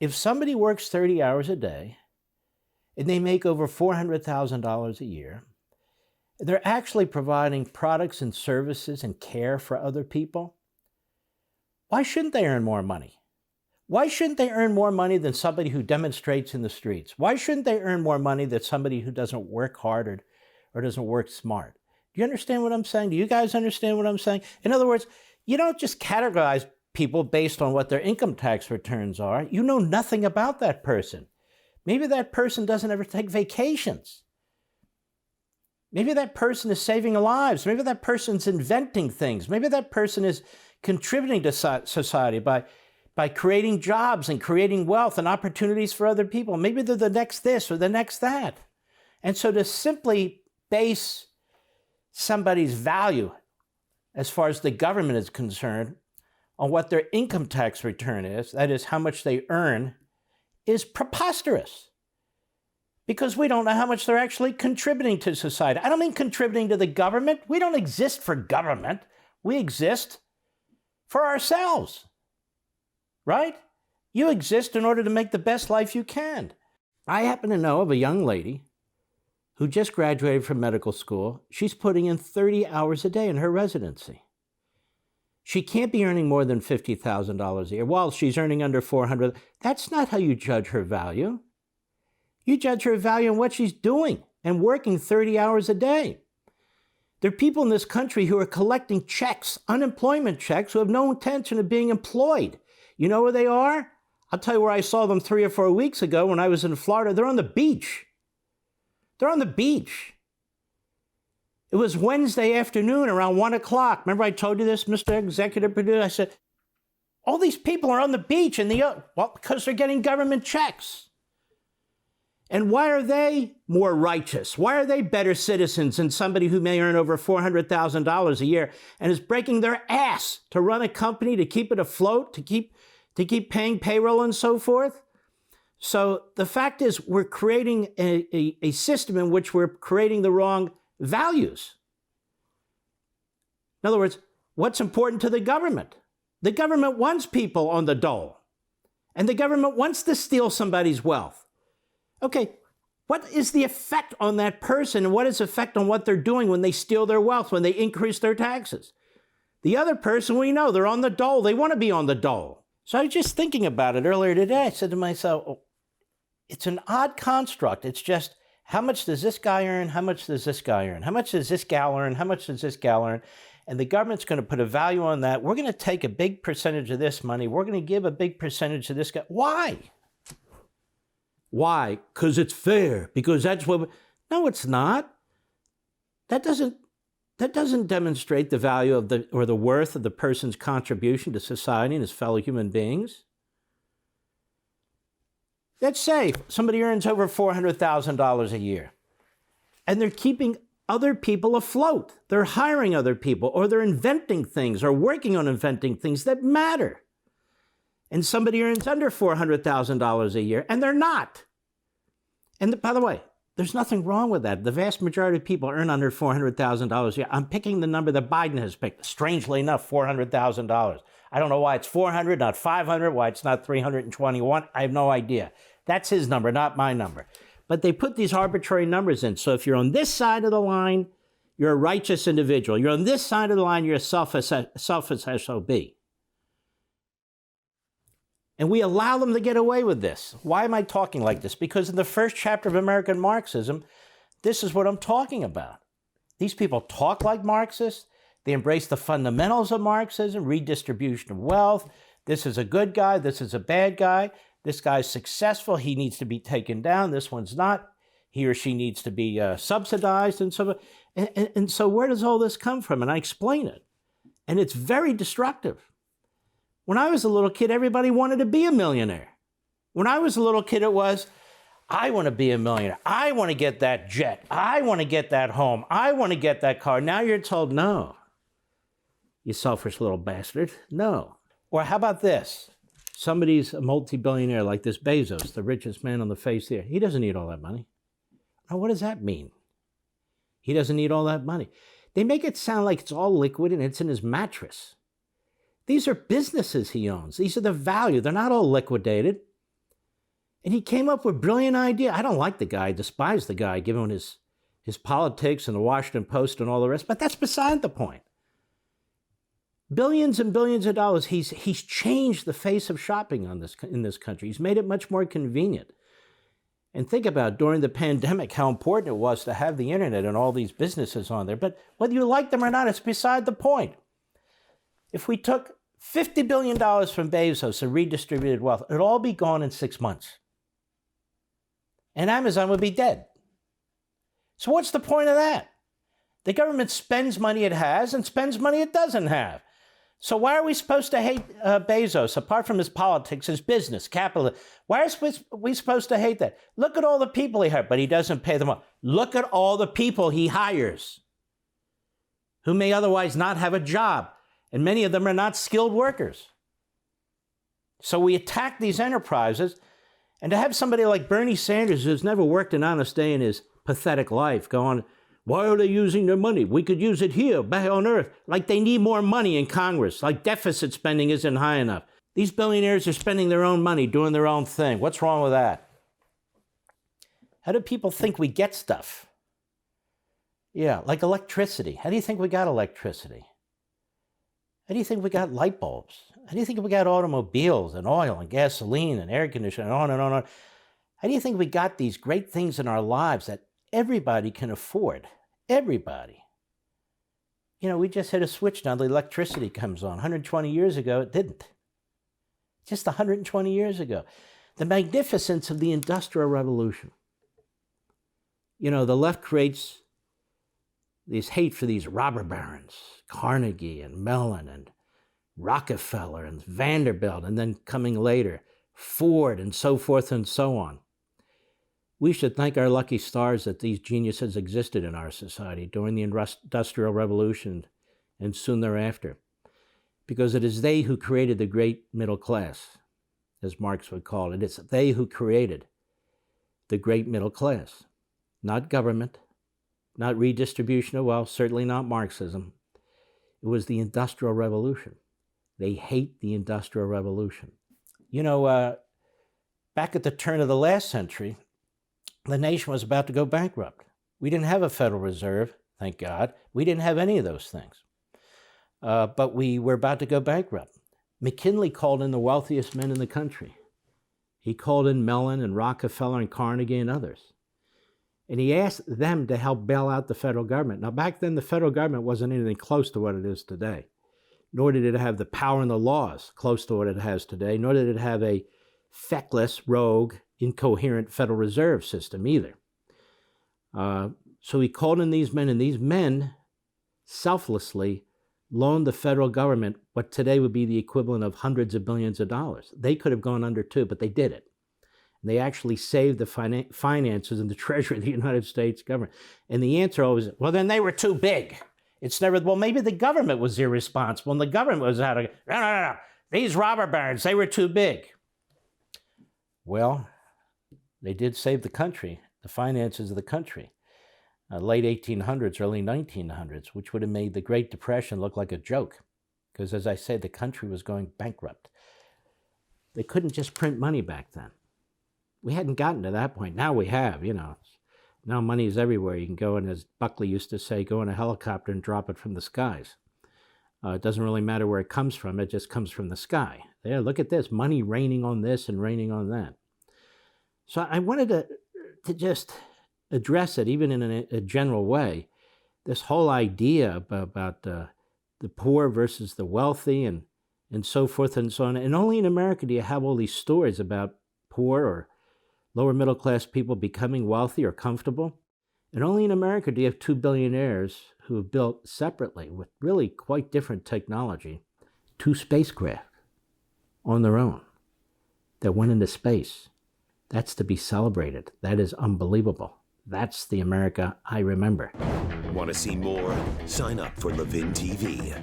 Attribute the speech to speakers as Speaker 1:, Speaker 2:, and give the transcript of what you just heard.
Speaker 1: if somebody works 30 hours a day and they make over $400,000 a year, they're actually providing products and services and care for other people, why shouldn't they earn more money? Why shouldn't they earn more money than somebody who demonstrates in the streets? Why shouldn't they earn more money than somebody who doesn't work hard or doesn't work smart? Do you understand what I'm saying? Do you guys understand what I'm saying? In other words, you don't just categorize people based on what their income tax returns are. You know nothing about that person. Maybe that person doesn't ever take vacations. Maybe that person is saving lives. Maybe that person's inventing things. Maybe that person is contributing to society by creating jobs and creating wealth and opportunities for other people. Maybe they're the next this or the next that. And so to simply base somebody's value as far as the government is concerned on what their income tax return is, that is how much they earn, is preposterous. Because we don't know how much they're actually contributing to society. I don't mean contributing to the government. We don't exist for government. We exist for ourselves, right? You exist in order to make the best life you can. I happen to know of a young lady who just graduated from medical school. She's putting in 30 hours a day in her residency. She can't be earning more than $50,000 a year. While she's earning under $400,000, that's not how you judge her value. You judge her value on what she's doing and working 30 hours a day. There are people in this country who are collecting checks, unemployment checks, who have no intention of being employed. You know where they are? I'll tell you where I saw them 3 or 4 weeks ago when I was in Florida. They're on the beach. They're on the beach. It was Wednesday afternoon around 1 o'clock. Remember I told you this, Mr. Executive Producer? I said, all these people are on the beach well, because they're getting government checks. And why are they more righteous? Why are they better citizens than somebody who may earn over $400,000 a year and is breaking their ass to run a company, to keep it afloat, to keep paying payroll and so forth? So the fact is we're creating a system in which we're creating the wrong values. In other words, what's important to the government? The government wants people on the dole. And the government wants to steal somebody's wealth. Okay, what is the effect on that person and what is the effect on what they're doing when they steal their wealth, when they increase their taxes? The other person, we know, they're on the dole. They want to be on the dole. So I was just thinking about it earlier today. I said to myself, oh, it's an odd construct. It's just, how much does this guy earn? How much does this guy earn? How much does this gal earn? How much does this gal earn? And the government's going to put a value on that. We're going to take a big percentage of this money. We're going to give a big percentage to this guy. Why? Why? Because it's fair. Because that's what... No, it's not. That doesn't demonstrate the value of the worth of the person's contribution to society and his fellow human beings. Let's say somebody earns over $400,000 a year, and they're keeping other people afloat. They're hiring other people, or they're inventing things, or working on inventing things that matter. And somebody earns under $400,000 a year, and they're not. And by the way, there's nothing wrong with that. The vast majority of people earn under $400,000 a year. I'm picking the number that Biden has picked. Strangely enough, $400,000. I don't know why it's 400, not 500, why it's not 321. I have no idea. That's his number, not my number. But they put these arbitrary numbers in. So if you're on this side of the line, you're a righteous individual. You're on this side of the line, you're a selfish SOB. And we allow them to get away with this. Why am I talking like this? Because in the first chapter of American Marxism, this is what I'm talking about. These people talk like Marxists. They embrace the fundamentals of Marxism, redistribution of wealth. This is a good guy. This is a bad guy. This guy's successful. He needs to be taken down. This one's not. He or she needs to be subsidized and so on. And so where does all this come from? And I explain it. And it's very destructive. When I was a little kid, everybody wanted to be a millionaire. When I was a little kid, it was, I want to be a millionaire. I want to get that jet. I want to get that home. I want to get that car. Now you're told, no, you selfish little bastard. No. Or how about this? Somebody's a multi-billionaire like this Bezos, the richest man on the face here. He doesn't need all that money. Now, what does that mean? He doesn't need all that money. They make it sound like it's all liquid and it's in his mattress. These are businesses he owns. These are the value. They're not all liquidated. And he came up with a brilliant idea. I don't like the guy, I despise the guy, given his politics and the Washington Post and all the rest, but that's beside the point. Billions and billions of dollars. He's changed the face of shopping in this country. He's made it much more convenient. And think about during the pandemic how important it was to have the internet and all these businesses on there. But whether you like them or not, it's beside the point. If we took $50 billion from Bezos and redistributed wealth, it'd all be gone in 6 months. And Amazon would be dead. So what's the point of that? The government spends money it has and spends money it doesn't have. So why are we supposed to hate Bezos, apart from his politics, his business, capital? Why are we supposed to hate that? Look at all the people he hired, but he doesn't pay them off. Look at all the people he hires who may otherwise not have a job, and many of them are not skilled workers. So we attack these enterprises, and to have somebody like Bernie Sanders, who's never worked an honest day in his pathetic life, go on, why are they using their money? We could use it here, back on Earth. Like they need more money in Congress. Like deficit spending isn't high enough. These billionaires are spending their own money, doing their own thing. What's wrong with that? How do people think we get stuff? Yeah, like electricity. How do you think we got electricity? How do you think we got light bulbs? How do you think we got automobiles and oil and gasoline and air conditioning and on and on and on? How do you think we got these great things in our lives that everybody can afford? Everybody. You know, we just hit a switch now, the electricity comes on. 120 years ago, it didn't. Just 120 years ago. The magnificence of the Industrial Revolution. You know, the left creates this hate for these robber barons, Carnegie and Mellon and Rockefeller and Vanderbilt, and then coming later, Ford and so forth and so on. We should thank our lucky stars that these geniuses existed in our society during the Industrial Revolution and soon thereafter, because it is they who created the great middle class, as Marx would call it. It's they who created the great middle class, not government, not redistribution of wealth, certainly not Marxism. It was the Industrial Revolution. They hate the Industrial Revolution. You know, back at the turn of the last century, the nation was about to go bankrupt. We didn't have a Federal Reserve, thank God. We didn't have any of those things. But we were about to go bankrupt. McKinley called in the wealthiest men in the country. He called in Mellon and Rockefeller and Carnegie and others. And he asked them to help bail out the federal government. Now, back then, the federal government wasn't anything close to what it is today. Nor did it have the power and the laws close to what it has today. Nor did it have a feckless, rogue, incoherent Federal Reserve System either. So he called in these men, and these men selflessly loaned the federal government what today would be the equivalent of hundreds of billions of dollars. They could have gone under too, but they did it. And they actually saved the finances and the treasury of the United States government. And the answer always, well, then they were too big. It's never, well, maybe the government was irresponsible and the government was out of, no. These robber barons, they were too big. Well, they did save the country, the finances of the country. Late 1800s, early 1900s, which would have made the Great Depression look like a joke. Because as I said, the country was going bankrupt. They couldn't just print money back then. We hadn't gotten to that point. Now we have, you know. Now money is everywhere. You can go and, as Buckley used to say, go in a helicopter and drop it from the skies. It doesn't really matter where it comes from. It just comes from the sky. There, look at this. Money raining on this and raining on that. So I wanted to just address it, even in a general way, this whole idea about the poor versus the wealthy and so forth and so on. And only in America do you have all these stories about poor or lower middle class people becoming wealthy or comfortable. And only in America do you have two billionaires who have built separately with really quite different technology, two spacecraft on their own that went into space. That's to be celebrated. That is unbelievable. That's the America I remember.
Speaker 2: Want to see more? Sign up for Levin TV.